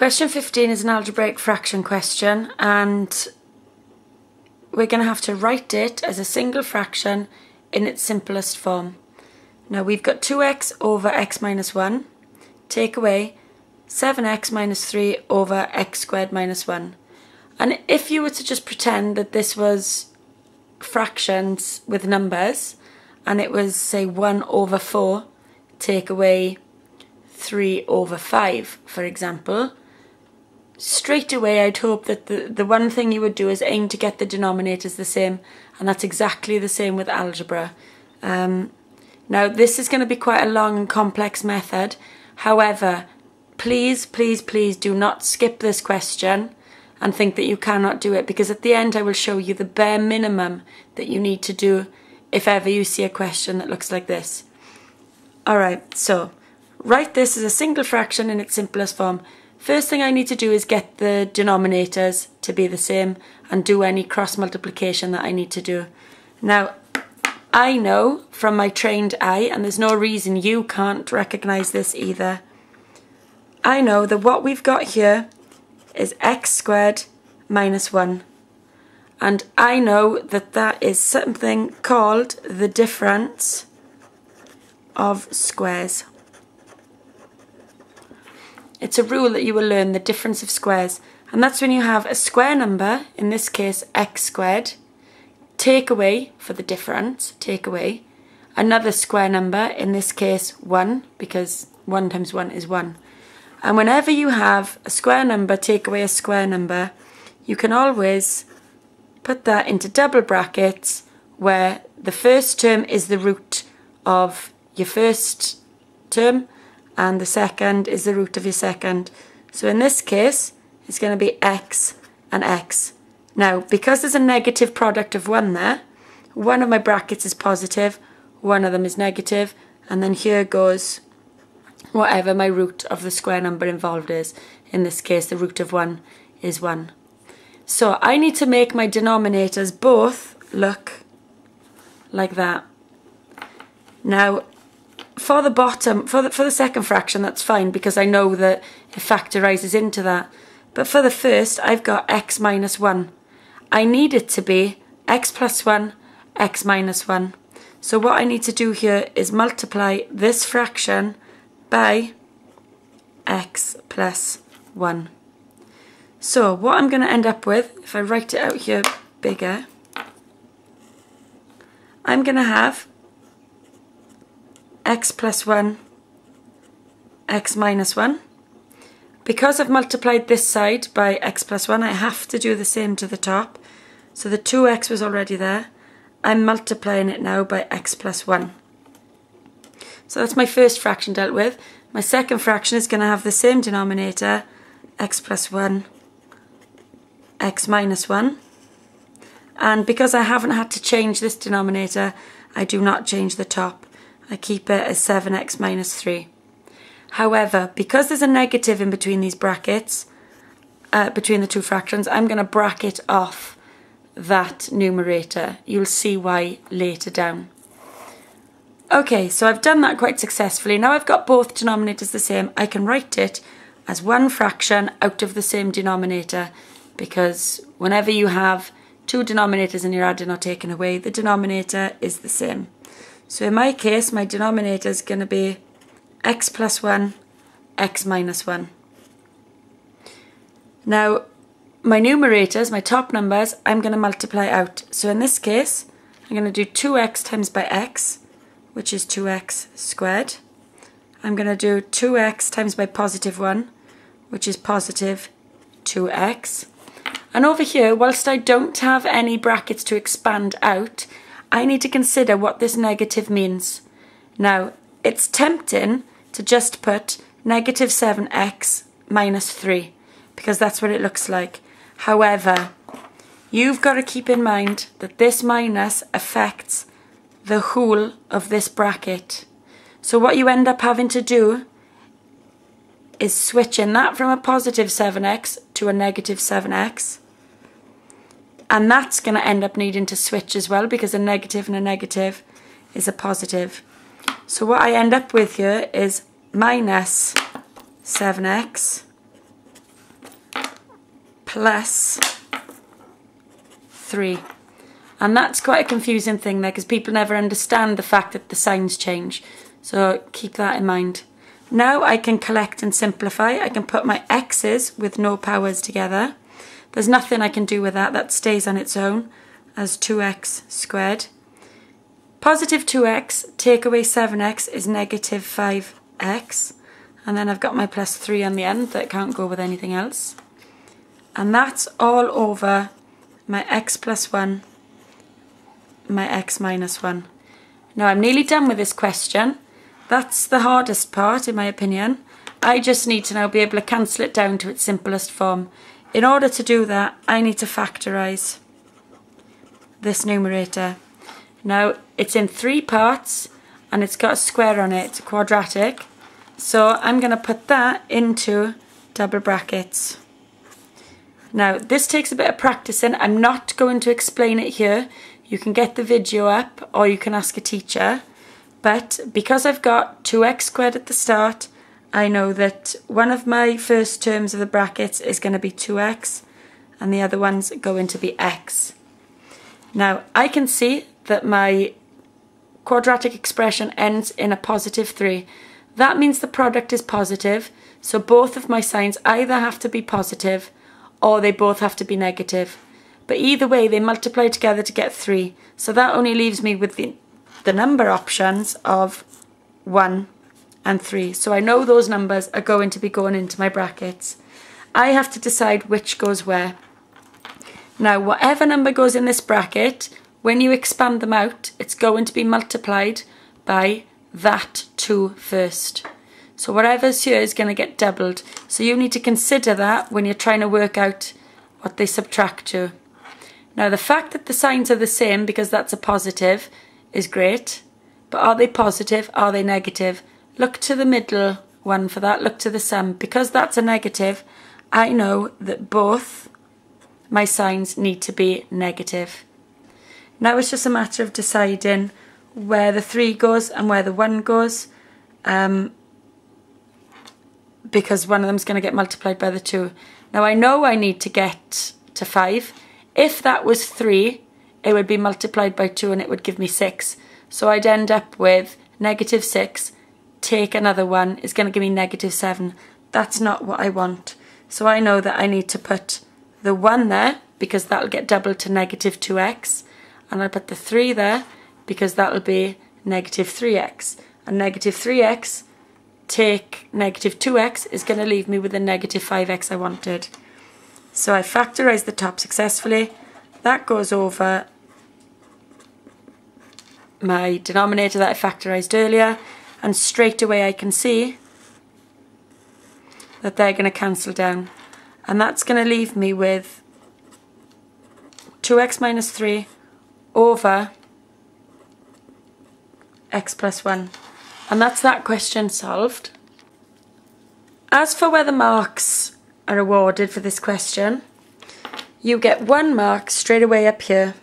Question 15 is an algebraic fraction question, and we're going to have to write it as a single fraction in its simplest form. Now we've got 2x over x minus 1, take away 7x minus 3 over x squared minus 1. And if you were to just pretend that this was fractions with numbers, and it was, say, 1 over 4, take away 3 over 5, for example, straight away I'd hope that the one thing you would do is aim to get the denominators the same, and that's exactly the same with algebra. Now this is going to be quite a long and complex method. However, please, please, please do not skip this question and think that you cannot do it, because at the end I will show you the bare minimum that you need to do if ever you see a question that looks like this. Alright, so write this as a single fraction in its simplest form. First thing I need to do is get the denominators to be the same and do any cross multiplication that I need to do. Now, I know from my trained eye, and there's no reason you can't recognise this either, I know that what we've got here is x squared minus 1. And I know that that is something called the difference of squares. It's a rule that you will learn, the difference of squares. And that's when you have a square number, in this case x squared, take away, for the difference, take away, another square number, in this case 1, because 1 times 1 is 1. And whenever you have a square number take away a square number, you can always put that into double brackets, where the first term is the root of your first term and the second is the root of your second. So in this case it's going to be x and x. Now because there's a negative product of 1 there, one of my brackets is positive, one of them is negative, and then here goes whatever my root of the square number involved is. In this case the root of 1 is 1. So I need to make my denominators both look like that. Now for the bottom, for the second fraction, that's fine because I know that it factorises into that. But for the first, I've got x minus 1. I need it to be x plus 1, x minus 1. So what I need to do here is multiply this fraction by x plus 1. So what I'm going to end up with, if I write it out here bigger, I'm going to have x plus 1, x minus 1. Because I've multiplied this side by x plus 1, I have to do the same to the top. So the 2x was already there. I'm multiplying it now by x plus 1. So that's my first fraction dealt with. My second fraction is going to have the same denominator, x plus 1, x minus 1. And because I haven't had to change this denominator, I do not change the top. I keep it as 7x minus 3. However, because there's a negative in between these brackets, between the two fractions, I'm going to bracket off that numerator. You'll see why later down. Okay, so I've done that quite successfully. Now I've got both denominators the same. I can write it as one fraction out of the same denominator, because whenever you have two denominators and you're adding or taking away, the denominator is the same. So in my case, my denominator is going to be x plus 1, x minus 1. Now, my numerators, my top numbers, I'm going to multiply out. So in this case, I'm going to do 2x times by x, which is 2x squared. I'm going to do 2x times by positive 1, which is positive 2x. And over here, whilst I don't have any brackets to expand out, I need to consider what this negative means. Now, it's tempting to just put negative 7x minus 3, because that's what it looks like. However, you've got to keep in mind that this minus affects the whole of this bracket. So what you end up having to do is switching that from a positive 7x to a negative 7x. And that's going to end up needing to switch as well, because a negative and a negative is a positive. So what I end up with here is minus 7x plus 3. And that's quite a confusing thing there because people never understand the fact that the signs change. So keep that in mind. Now I can collect and simplify. I can put my x's with no powers together. There's nothing I can do with that. That stays on its own as 2x squared. Positive 2x, take away 7x is negative 5x. And then I've got my plus 3 on the end that can't go with anything else. And that's all over my x plus 1, my x minus 1. Now I'm nearly done with this question. That's the hardest part in my opinion. I just need to now be able to cancel it down to its simplest form. In order to do that, I need to factorise this numerator. Now it's in 3 parts and it's got a square on it, it's quadratic. So I'm going to put that into double brackets. Now this takes a bit of practicing. I'm not going to explain it here. You can get the video up or you can ask a teacher. But because I've got 2x squared at the start, I know that one of my first terms of the brackets is going to be 2x and the other one's going to be x. Now I can see that my quadratic expression ends in a positive 3. That means the product is positive, so both of my signs either have to be positive or they both have to be negative. But either way, they multiply together to get 3. So that only leaves me with the number options of 1 and 3. So I know those numbers are going to be going into my brackets. I have to decide which goes where. Now, whatever number goes in this bracket, when you expand them out, it's going to be multiplied by that 2 first. So whatever's here is going to get doubled. So you need to consider that when you're trying to work out what they subtract to. Now the fact that the signs are the same because that's a positive is great. But are they positive? Are they negative? Look to the middle one for that. Look to the sum. Because that's a negative, I know that both my signs need to be negative. Now it's just a matter of deciding where the 3 goes and where the 1 goes. Because one of them is going to get multiplied by the 2. Now I know I need to get to 5. If that was 3, it would be multiplied by 2 and it would give me 6. So I'd end up with negative 6, take another 1, is going to give me negative 7. That's not what I want. So I know that I need to put the 1 there because that'll get doubled to negative 2x. And I'll put the 3 there because that'll be negative 3x. And negative 3x take negative 2x is going to leave me with the negative 5x I wanted. So I factorised the top successfully. That goes over my denominator that I factorised earlier, and straight away I can see that they're going to cancel down. And that's going to leave me with 2x minus 3 over x plus 1. And that's that question solved. As for where the marks are awarded for this question, you get 1 mark straight away up here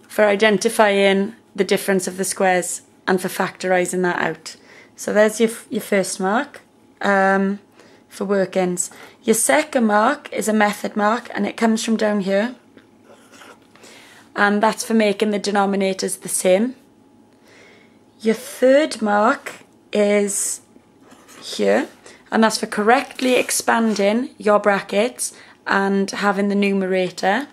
for identifying the difference of the squares and for factorising that out. So there's your first mark for work-ins. Your second mark is a method mark and it comes from down here. And that's for making the denominators the same. Your third mark is here, and that's for correctly expanding your brackets and having the numerator.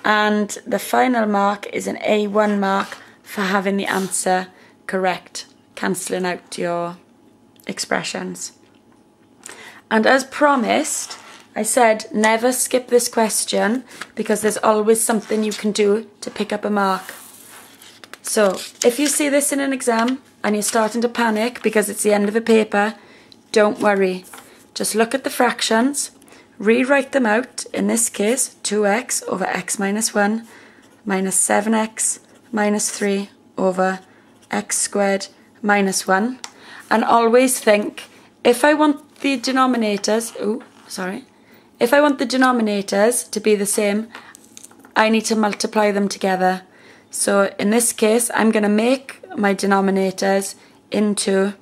And the final mark is an A1 mark for having the answer correct, cancelling out your expressions. And as promised, I said never skip this question because there's always something you can do to pick up a mark. So if you see this in an exam and you're starting to panic because it's the end of a paper, don't worry. Just look at the fractions, rewrite them out, in this case 2x over x minus 1 minus 7x minus 3 over x squared minus 1. And always think, if I want the denominators, if I want the denominators to be the same, I need to multiply them together. So in this case, I'm going to make my denominators into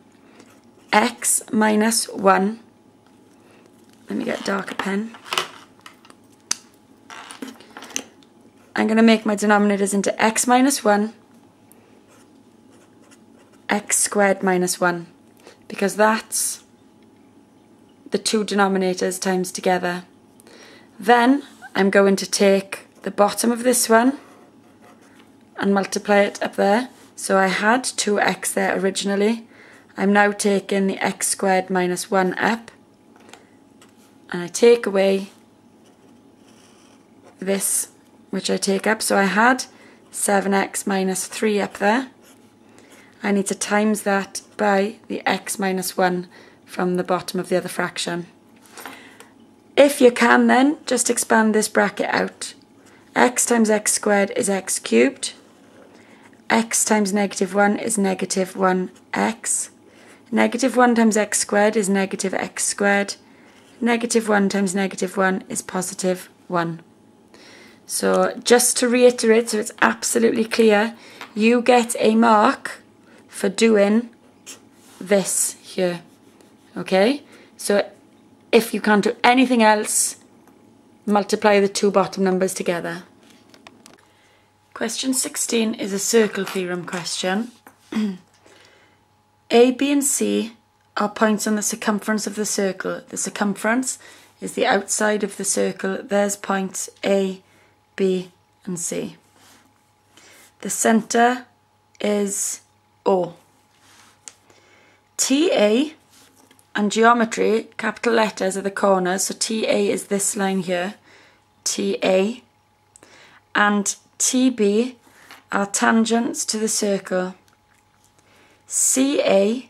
x minus 1. Let me get a darker pen. I'm going to make my denominators into x minus 1, x squared minus 1, because that's the two denominators times together. Then I'm going to take the bottom of this one and multiply it up there. So I had 2x there originally. I'm now taking the x squared minus 1 up, and I take away this, which I take up. So I had 7x minus 3 up there. I need to times that by the x minus 1 from the bottom of the other fraction. If you can, then just expand this bracket out. X times x squared is x cubed. X times negative 1 is negative 1x. Negative 1 times x squared is negative x squared. Negative 1 times negative 1 is positive 1. So just to reiterate, so it's absolutely clear, you get a mark for doing this here. Okay? So if you can't do anything else, multiply the two bottom numbers together. Question 16 is a circle theorem question. A, B and C are points on the circumference of the circle. The circumference is the outside of the circle. There's points A, B and C. The centre is O. TA and geometry, capital letters are the corners, so TA is this line here, TA, and TB are tangents to the circle. CA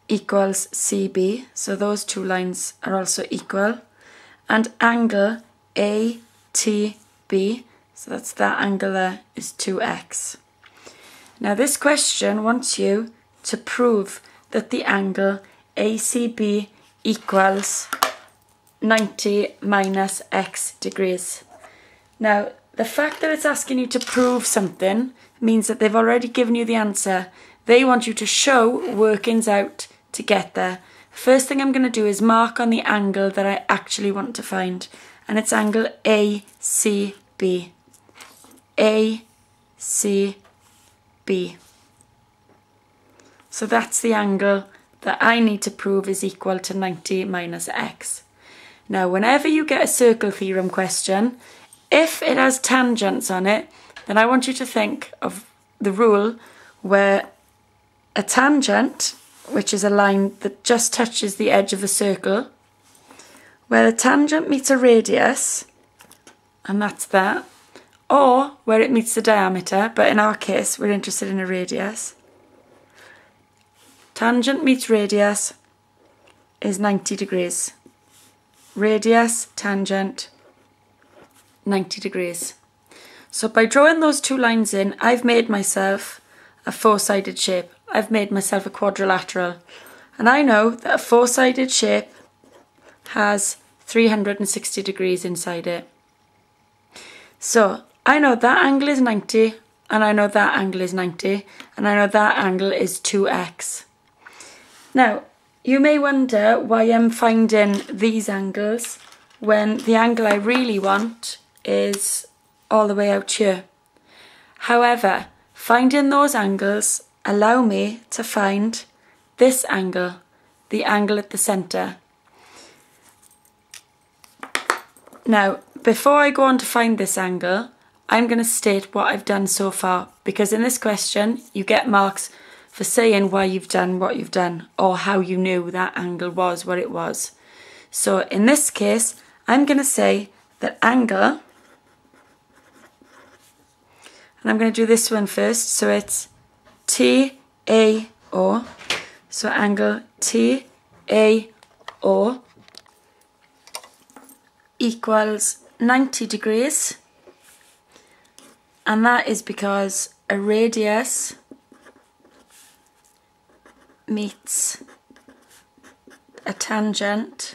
equals CB, so those two lines are also equal, and angle ATB, so that's that angle there, is 2x. Now this question wants you to prove that the angle ACB equals 90 minus x degrees. Now, the fact that it's asking you to prove something means that they've already given you the answer. They want you to show workings out to get there. First thing I'm going to do is mark on the angle that I actually want to find, and it's angle ACB. ACB. So that's the angle that I need to prove is equal to 90 minus x. Now, whenever you get a circle theorem question, if it has tangents on it, then I want you to think of the rule where a tangent, which is a line that just touches the edge of the circle, where the tangent meets a radius, and that's that, or where it meets the diameter, but in our case we're interested in a radius. Tangent meets radius is 90 degrees. Radius, tangent, 90 degrees. So by drawing those two lines in, I've made myself a four-sided shape. I've made myself a quadrilateral. And I know that a four-sided shape has 360 degrees inside it. So I know that angle is 90, and I know that angle is 90, and I know that angle is 2x. Now, you may wonder why I'm finding these angles when the angle I really want is all the way out here. However, finding those angles allow me to find this angle, the angle at the centre. Now, before I go on to find this angle, I'm going to state what I've done so far, because in this question you get marks for saying why you've done what you've done, or how you knew that angle was what it was. So in this case, I'm going to say that angle, and I'm going to do this one first, so it's TAO, so angle TAO equals 90 degrees, and that is because a radius meets a tangent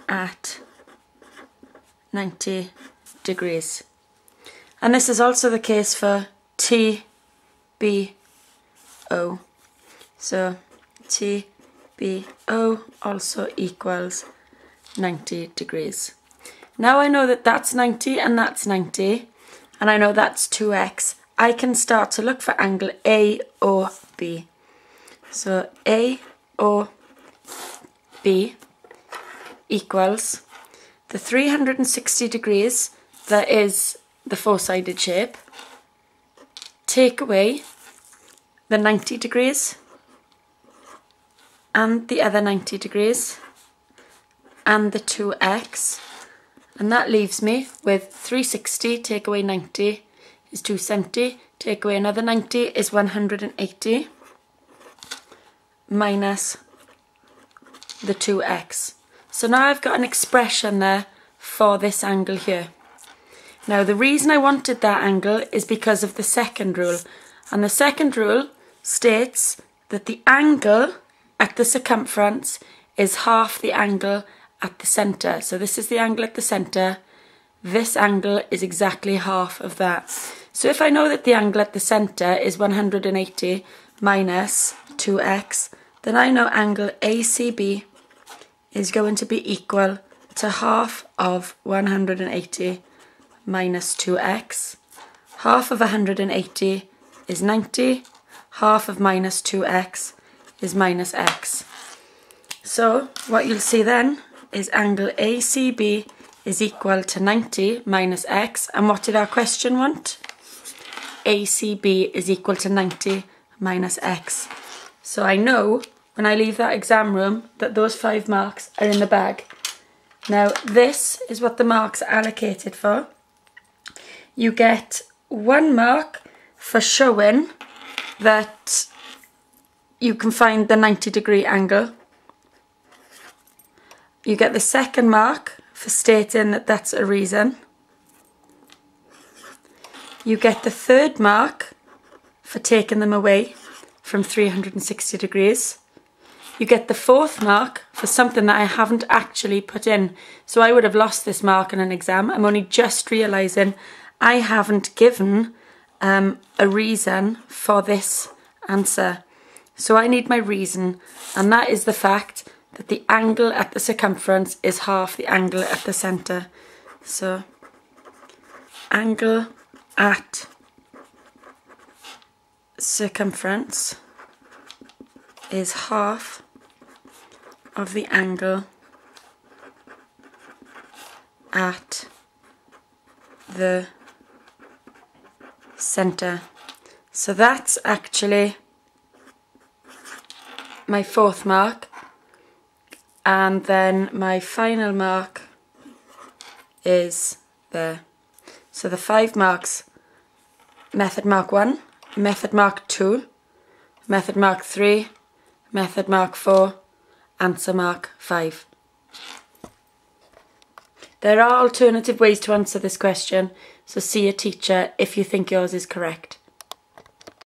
at 90 degrees. And this is also the case for TBO. So TBO also equals 90 degrees. Now I know that that's 90 and that's 90, and I know that's 2x. I can start to look for angle AOB. So AOB equals the 360 degrees, that is the four-sided shape, take away the 90 degrees and the other 90 degrees and the 2x, and that leaves me with 360 take away 90 is 270, take away another 90 is 180, minus the 2x. So now I've got an expression there for this angle here. Now the reason I wanted that angle is because of the second rule, and the second rule states that the angle at the circumference is half the angle at the centre. So this is the angle at the centre, this angle is exactly half of that. So if I know that the angle at the centre is 180 minus 2x, then I know angle ACB is going to be equal to half of 180 minus 2x. Half of 180 is 90, half of minus 2x is minus x. So what you'll see then is angle ACB is equal to 90 minus x, and what did our question want? ACB is equal to 90 minus x. So I know when I leave that exam room that those 5 marks are in the bag. Now this is what the marks are allocated for. You get 1 mark for showing that you can find the 90-degree angle. You get the second mark for stating that that's a reason. You get the third mark for taking them away from 360 degrees. You get the fourth mark for something that I haven't actually put in. So I would have lost this mark in an exam. I'm only just realising I haven't given a reason for this answer. So I need my reason, and that is the fact that the angle at the circumference is half the angle at the centre. So angle at circumference is half of the angle at the centre. So that's actually my fourth mark, and then my final mark is there. So the 5 marks: method mark 1, method mark 2, method mark 3, method mark 4, answer mark 5. There are alternative ways to answer this question, so see a teacher if you think yours is correct.